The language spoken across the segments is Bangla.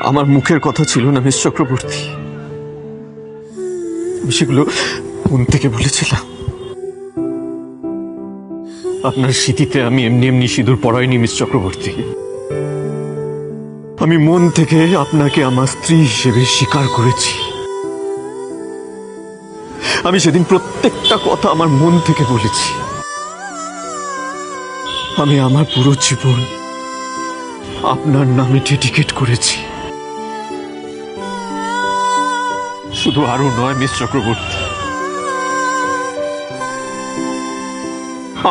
আমার মুখের কথা ছিল না মিস চক্রবর্তী, আমি সেগুলো মন থেকে বলেছিলাম। আপনার স্মৃতিতে আমি এমনি এমনি সিঁদুর পরাইনি মিস চক্রবর্তী। আমি মন থেকে আপনাকে আমার স্ত্রী হিসেবে স্বীকার করেছি। আমি সেদিন প্রত্যেকটা কথা আমার মন থেকে বলেছি। আমি আমার পুরো জীবন আপনার নামে ডেডিকেট করেছি। শুধু আরো নয় মিস চক্রবর্তী,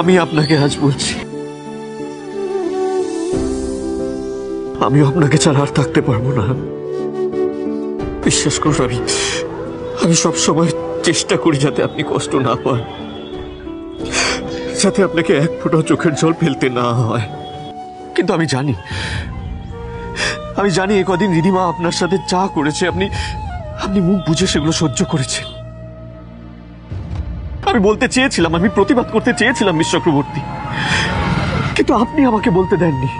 আমি আপনাকে আজ বলছি, আমি আপনাকে ছাড়া আর থাকতে পারবো না। বিশ্বাস করুন, আমি সবসময় চেষ্টা করি যাতে আপনি কষ্ট না পান, যাতে আপনাকে এক ফোঁটা চোখের জল ফেলতে না হয়। কিন্তু আমি জানি এ কদিন রিধিমা আপনার সাথে যা করেছে আপনি মুখ বুঝে সেগুলো সহ্য করেছেন। আমি বলতে চেয়েছিলাম, আমি প্রতিবাদ করতে চেয়েছিলাম মিস চক্রবর্তী, কিন্তু আপনি আমাকে বলতে দেননি।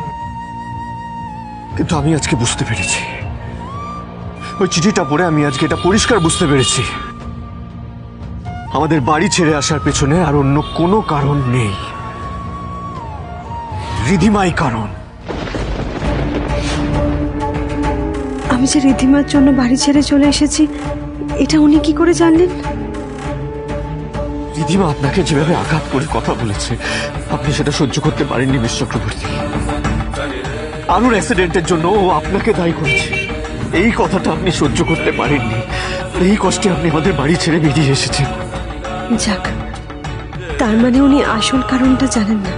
কিন্তু আমি আজকে বুঝতে পেরেছি, ওই চিঠিটা পড়ে আমি আজকে এটা পরিষ্কার বুঝতে পেরেছি, আমাদের বাড়ি ছেড়ে আসার পেছনে আর অন্য কোনো কারণ নেই, রিধিমাই কারণ। আমি যে রিধিমার জন্য বাড়ি ছেড়ে চলে এসেছি এটা উনি কি করে জানলেন? রিধিমা আপনাকে যেভাবে আঘাত করে কথা বলেছে আপনি সেটা সহ্য করতে পারেননি মিস চক্রবর্তী। আলুর অ্যাক্সিডেন্টের জন্য ও আপনাকে দায়ী করেছে, এই কথাটা আপনি সহ্য করতে পারেননি। এই কষ্টে আপনি আমাদের বাড়ি ছেড়ে বেরিয়ে এসেছেন। যাক, তার মানে উনি আসল কারণটা জানেন না।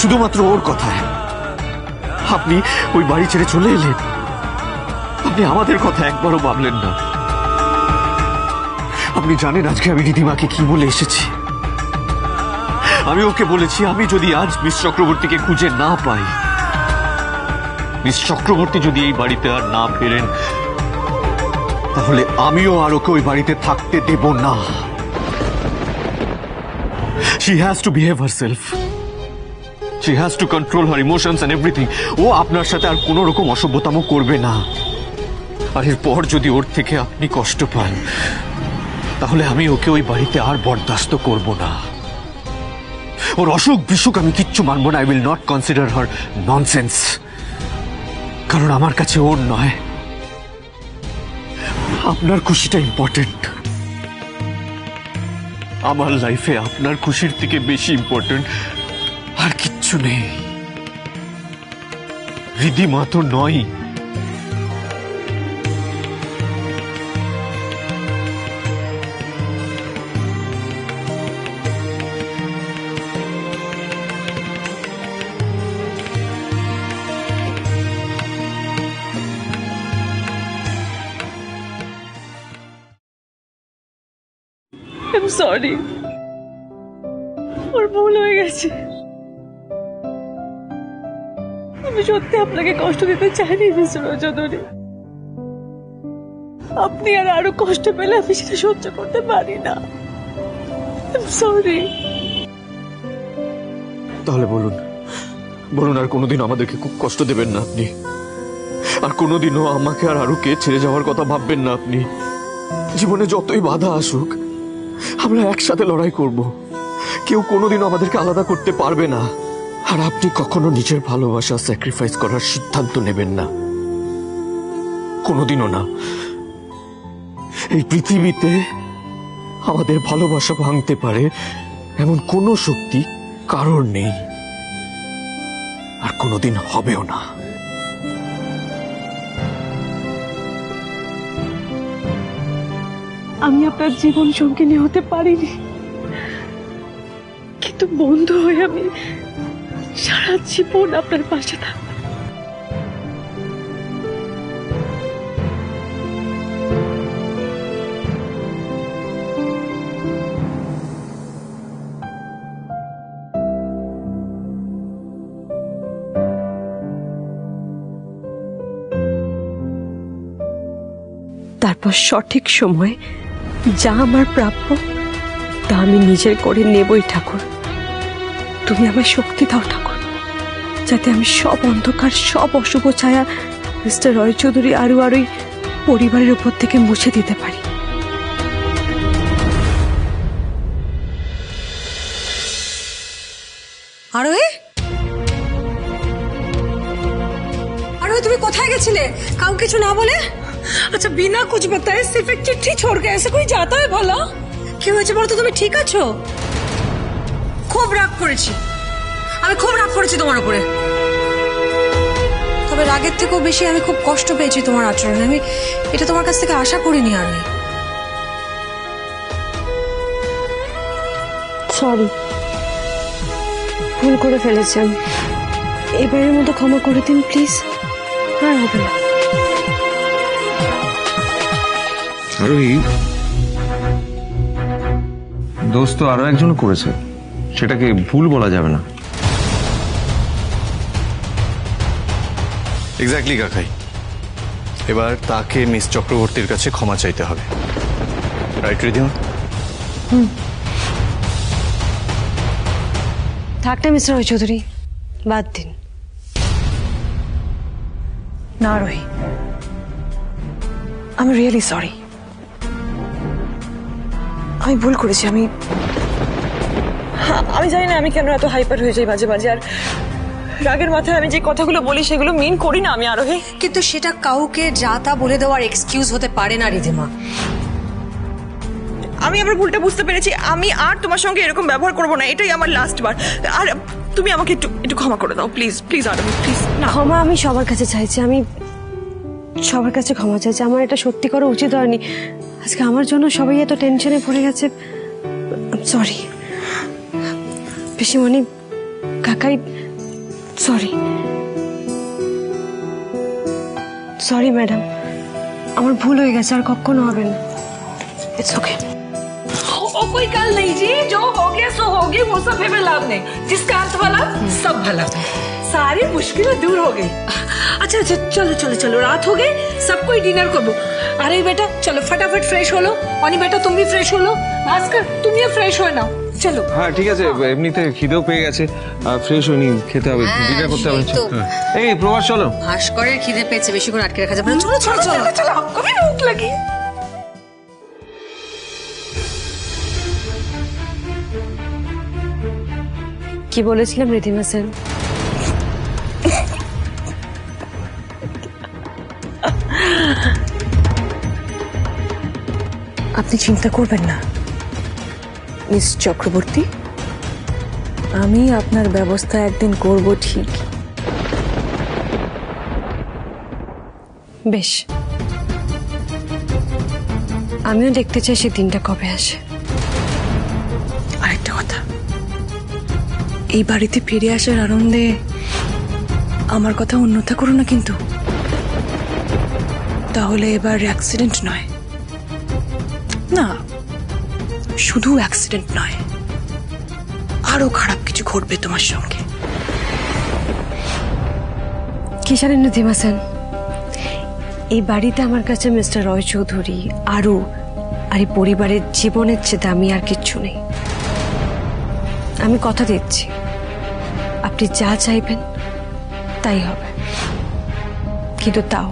শুধুমাত্র ওর কথায় আপনি ওই বাড়ি ছেড়ে চলে এলেন, আপনি আমাদের কথা একবারও ভাবলেন না। আপনি জানেন আজকে আমি রিধিমাকে কি বলে এসেছি? আমি ওকে বলেছি, আমি যদি আজ মিস চক্রবর্তীকে খুঁজে না পাই, মিস চক্রবর্তী যদি এই বাড়িতে আর না ফেরেন, তাহলে আমিও আর ওকে ওই বাড়িতে থাকতে দেব না। She has to behave herself. She has to control her emotions and everything. ও আপনার সাথে আর কোনো রকম অসভ্যতামো করবে না। আর এরপর যদি ওর থেকে আপনি কষ্ট পান, তাহলে আমি ওকে ওই বাড়িতে আর বরদাস্ত করব না। ওর অসুখ বিসুখ আমি কিচ্ছু মানব না। I will not consider her nonsense. কারণ আমার কাছে ওর নয়, আপনার খুশিটা ইম্পর্টেন্ট। আমার লাইফে আপনার খুশির থেকে বেশি ইম্পর্টেন্ট আর কিচ্ছু নেই। রিধিমা তো নয়। I'm sorry, ওর ভুল হয়ে গেছে। আমি সত্যি আপনাকে কষ্ট দিতে চাইনি মিস্টার রজনী। আপনি আর আরো কষ্ট পেলে আমি সেটা সহ্য করতে পারি না। I'm sorry. তাহলে বলুন আর কোনোদিন আমাদেরকে খুব কষ্ট দেবেন না আপনি, আর কোনোদিনও আমাকে আর আরুকে ছেড়ে যাওয়ার কথা ভাববেন না আপনি। জীবনে যতই বাধা আসুক আমরা একসাথে লড়াই করব, কেউ কোনোদিনও আমাদেরকে আলাদা করতে পারবে না। আর আপনি কখনো নিজের ভালোবাসা স্যাক্রিফাইস করার সিদ্ধান্ত নেবেন না, কোনোদিনও না। এই পৃথিবীতে আমাদের ভালোবাসা ভাঙতে পারে এমন কোনো শক্তি কারোর নেই, আর কোনোদিন হবেও না। আমি আপনার জীবন সঙ্গিনী হতে পারিনি, কিন্তু বন্ধু হয়ে আমি সারা জীবন আপনার পাশে থাকব। তারপর সঠিক সময় যা আমার প্রাপ্য তা আমি নিজের করে নেবই ঠাকুর। তুমি আমায় শক্তি দাও ঠাকুর, যাতে আমি সব অন্ধকার, সব অশুভ ছায়া মিস্টার রয় চৌধুরী আর ওই পরিবারের উপর থেকে মুছে দিতে পারি। আরোহী, আরোহী তুমি কোথায় গেছিলে কাউ কিছু না বলে? अच्छा बिना कुछ बताए सिर्फ एक चिट्ठी छोड़ के ऐसे कोई जाता है भला? কি হয়েছে বলো তো, তুমি ঠিক আছো? খুব রাগ করেছি, আমি খুব রাগ করেছি তোমার উপরে। তবে রাগের থেকেও বেশি আমি খুব কষ্ট পেয়েছি তোমার আচরণে। আমি এটা তোমার কাছ থেকে আশা করিনি আরোহী। সরি, ভুল করে ফেলেছেন, এবারের মতো ক্ষমা করে দিন প্লিজ, আর হবে না। আরোহী, দোষ তো আরো একজন করেছে, সেটাকে ভুল বলা যাবে না। এক্স্যাক্টলি কাকাই, এবার তাকে মিস চক্রবর্তীর কাছে ক্ষমা চাইতে হবে, রাইট রিধিমা? থাক না মিস্টার রয় চৌধুরী, বাদ দিন। না রোহি, আমি রিয়েলি সরি, আমি ভুল করেছি। আমি জানি না আমি কেন এত হাইপার হয়ে যাই মাঝে মাঝে, আর রাগের মাথায় আমি যে কথাগুলো বলি সেগুলো মিন করি না আমি আরোহী। কিন্তু সেটা কাউকে যা তা বলে দেওয়ার এক্সকিউজ হতে পারে না রিধিমা। আমি আমার ভুলটা বুঝতে পেরেছি, আমি আর তোমার সঙ্গে এরকম ব্যবহার করবো না, এটাই আমার লাস্ট বার। আর তুমি আমাকে একটু একটু ক্ষমা করে দাও প্লিজ, প্লিজ আরোহী প্লিজ। না, ক্ষমা আমি সবার কাছে চাইছি, আমি সবার কাছে ক্ষমা চাইছি। আমার এটা সত্যি করা উচিত হয়নি, আজকে আমার জন্য সবাই এত টেনশনে পড়ে গেছে। সরি পিসিমণি, কাকাই, সরি সরি ম্যাডাম, আমার ভুল হয়ে গেছে, আর কখনো হবে না। It's okay. ओ कोई गल नहीं जी, जो हो गया सो हो गई, वो सब हमें लाभ नहीं। जिसका अंत भला सब भला, सारी मुश्किलें दूर हो गई। अच्छा अच्छा चलो चलो चलो, रात हो गई, सबको डिनर करबो। अरे बेटा चलो फटाफट फ्रेश हो लो, অনি বেটা তুমি ফ্রেশ হলো, ভাস্কর তুমিও ফ্রেশ হয়ে নাও, চলো। হ্যাঁ ঠিক আছে, এমনিতে খিদেও পেয়ে গেছে, ফ্রেশ হয়নি, খেতে হবে, ডিনার করতে হবে। সেই তো। এই প্রবাস চলো। ভাস্করের খিদে পেয়েছে, বেশি করে আটকে রাখা যাবে না। চলো চলো চলো। चलो हमको भी भूख लगी। কি বলেছিলাম রিধিমা সেন? আপনি চিন্তা করবেন না মিস চক্রবর্তী, আমি আপনার ব্যবস্থা একদিন করব ঠিক। বেশ, আমিও দেখতে চাই সে দিনটা কবে আসে। আরেকটা কথা, এই বাড়িতে ফিরে আসার আনন্দে আমার কথা অন্যথা করো না কিন্তু, তাহলে এবার অ্যাক্সিডেন্ট নয়, না শুধু অ্যাক্সিডেন্ট নয়, আরো খারাপ কিছু ঘটবে তোমার সঙ্গে। কি জানেন রিধিমা সেন, এই বাড়িতে আমার কাছে মিস্টার রয় চৌধুরী আর এই পরিবারের জীবনের চেয়ে দামি আর কিচ্ছু নেই। আমি কথা দিচ্ছি, আপনি যা চাইবেন তাই হবে, কিন্তু তাও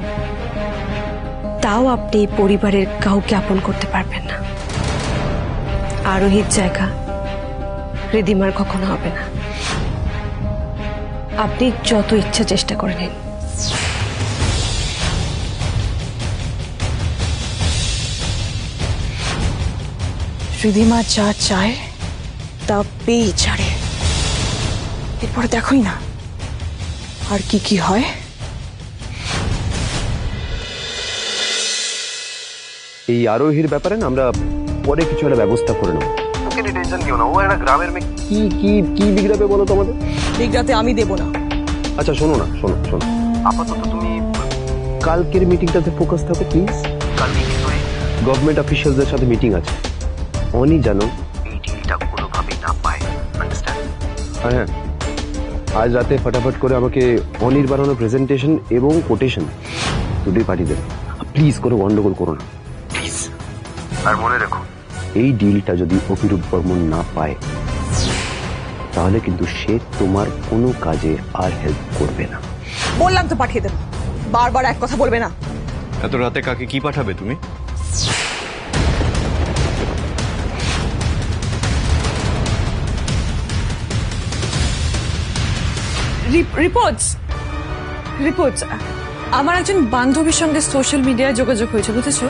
আপনি এই পরিবারের কাউকে আপন করতে পারবেন না। আরোহীর জায়গা রিধিমার কখনো হবে না। আপনি যত ইচ্ছা চেষ্টা করে নিন। রিধিমা যা চায় তা পেয়ে ছাড়ে, এরপরে দেখোই না আর কি কি হয়। এই আরোহীর ব্যাপারে না আমরা পরে কিছু একটা ব্যবস্থা করে নেব। ওকে নিয়ে টেনশন কেউ না, ও একটা গ্রামের মেয়ে, কি কি কি বিগড়াবে বলো তোমাদের? বিগড়াতে আমি দেব না। আচ্ছা শোনো না, শোনো শোনো, আপাতত তুমি কালকের মিটিংটাতে ফোকাস থাকো প্লিজ। কালকে কিন্তু গভর্নমেন্ট অফিসিয়ালদের সাথে মিটিং আছে, অনি জানো এই ডিলটা কোনোভাবেই না পায়, আন্ডারস্ট্যান্ড? হ্যাঁ, আজ রাতে ফটাফট করে আমাকে অনির বানানো প্রেজেন্টেশন এবং কোটেশন দুটোই পাঠিয়ে দেবে প্লিজ, কোনো গন্ডগোল করো না প্লিজ। আর মনে রেখো, এই ডিলটা যদি অভিরূপ বর্মন না পায় তাহলে কিন্তু সে তোমার কোনো কাজে আর হেল্প করবে না। বললাম তো পাঠিয়ে দেব। বারবার এক কথা বলবে না। এত রাতে কাকে কি পাঠাবে তুমি? রিপোর্টস রিপোর্টস আমার একজন বান্ধবীর সঙ্গে সোশ্যাল মিডিয়ায় যোগাযোগ হয়েছে, বুঝেছো?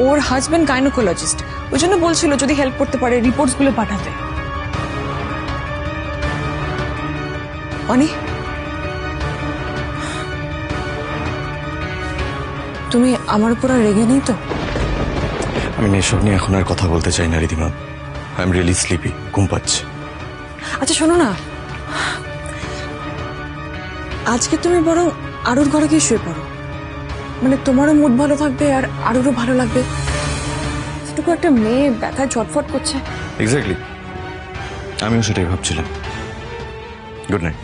ওর হাজবেন্ড গাইনোকোলজিস্ট, ওই জন্য বলছিল যদি হেল্প করতে পারে রিপোর্টস গুলো পাঠাতে। অনি, তুমি আমার উপর আর রেগে নেই তো? আমি এসব নিয়ে এখন আর কথা বলতে চাই না Ridima. I am really sleepy, ঘুম পাচ্ছে। আচ্ছা শোনো না, আজকে তুমি বরং আরুর ঘরে গিয়ে শুয়ে পড়ো, মানে তোমারও মুড ভালো থাকবে আর আরুরও ভালো লাগবে। সেটুকু একটা মেয়ে ব্যথায় ছটফট করছে। এক্স্যাক্টলি, আমিও সেটাই ভাবছিলাম। Good night.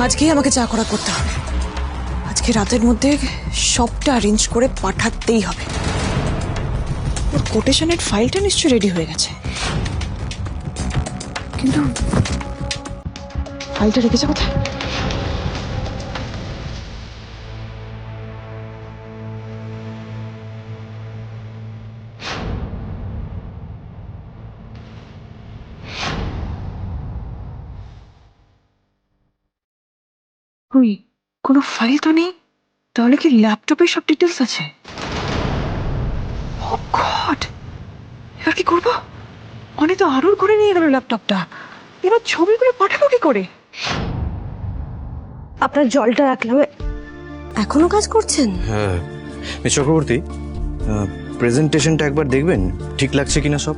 আজকেই আমাকে চা করা করতে হবে। আজকে রাতের মধ্যে সবটা অ্যারেঞ্জ করে পাঠাতেই হবে। ওর কোটেশনের ফাইলটা নিশ্চয়ই রেডি হয়ে গেছে, কিন্তু ফাইলটা রেখেছে কোথায়? ওই কোনো ফাইল তো নেই, তাহলে কি ল্যাপটপে সব ডিটেলস আছে? ও গড, এবার কি করবো? অনেক তো আরুর ঘরে নিয়ে গেল ল্যাপটপটা, এবার ছবিগুলো পাঠাবো কি করে? আপনার জলটা রাখলাম, এখনো কাজ করছেন? হ্যাঁ মিস চক্রবর্তী, প্রেজেন্টেশনটা একবার দেখবেন ঠিক লাগছে কিনা সব।